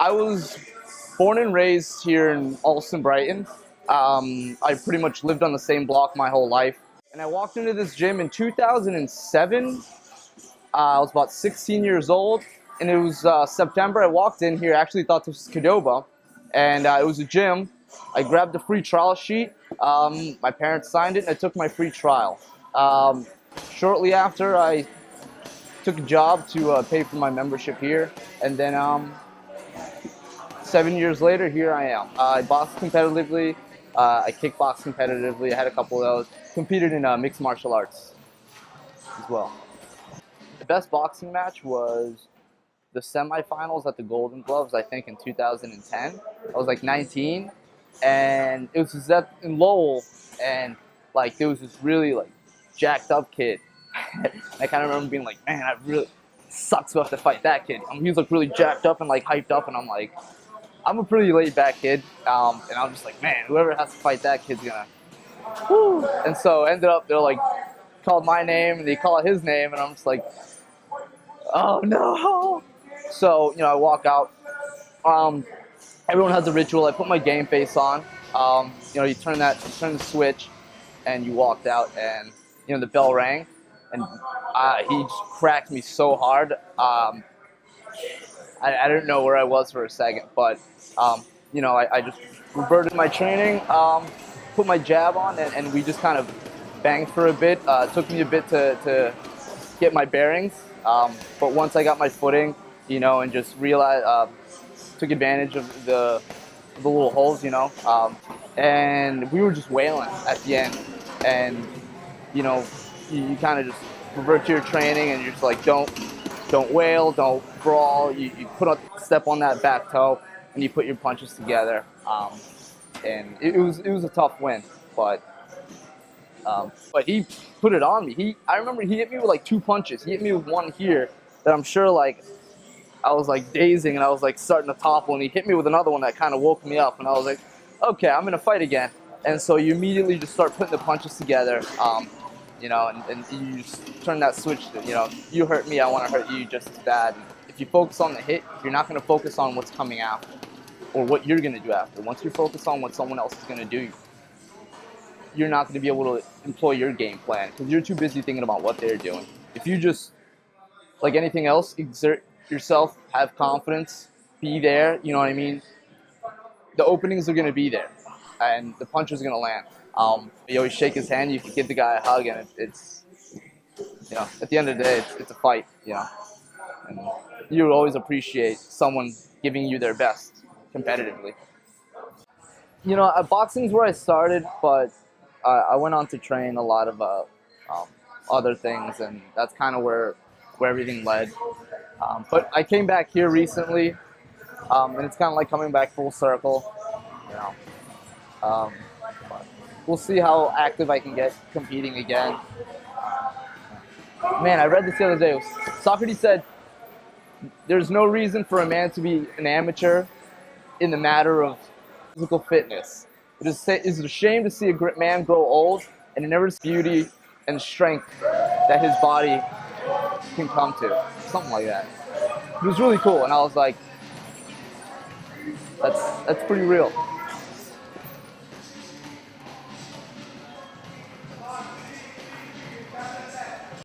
I was born and raised here in Alston, Brighton. I pretty much lived on the same block my whole life. And I walked into this gym in 2007. I was about 16 years old, and it was September. I walked in here, actually thought this was Qdoba, and it was a gym. I grabbed the free trial sheet. My parents signed it, and I took my free trial. Shortly after, I took a job to pay for my membership here, and then 7 years later, here I am. I boxed competitively. I kickboxed competitively. I had a couple of those. Competed in mixed martial arts as well. The best boxing match was the semifinals at the Golden Gloves, I think, in 2010. I was like 19, and it was in Lowell, and like there was this really like jacked up kid. I kind of remember being like, man, I really sucks to have to fight that kid. He was like really jacked up and like hyped up, and I'm like, I'm a pretty laid back kid, and I'm just like, man, whoever has to fight that kid's gonna. Woo. And so ended up they're like called my name and they call his name, and I'm just like, oh no. So I walk out. Everyone has a ritual. I put my game face on. You turn the switch, and you walked out, and the bell rang, and he just cracked me so hard. I didn't know where I was for a second, but I just reverted my training, put my jab on, and we just kind of banged for a bit. It took me a bit to get my bearings, but once I got my footing, and just realized, took advantage of the little holes, and we were just wailing at the end, and you kind of just revert to your training, and you're just like, don't wail, don't brawl. You step on that back toe, and you put your punches together. And it was a tough win, but he put it on me. I remember he hit me with like 2 punches. He hit me with one here that I'm sure like I was like dazing, and I was like starting to topple, and he hit me with another one that kind of woke me up, and I was like, okay, I'm gonna fight again. And so you immediately just start putting the punches together. And you just turn that switch to, you hurt me, I want to hurt you just as bad. And if you focus on the hit, you're not going to focus on what's coming after or what you're going to do after. Once you focus on what someone else is going to do, you're not going to be able to employ your game plan because you're too busy thinking about what they're doing. If you just, like anything else, exert yourself, have confidence, be there, you know what I mean? The openings are going to be there, and the punches are going to land. You always shake his hand, you can give the guy a hug, and it's at the end of the day, it's a fight, and you always appreciate someone giving you their best competitively. Boxing's where I started, but I went on to train a lot of other things, and that's kind of where everything led. But I came back here recently, and it's kind of like coming back full circle, We'll see how active I can get competing again. Man, I read this the other day. Socrates said, there's no reason for a man to be an amateur in the matter of physical fitness. It is a shame to see a man grow old and never see beauty and strength that his body can come to. Something like that. It was really cool, and I was like, that's pretty real.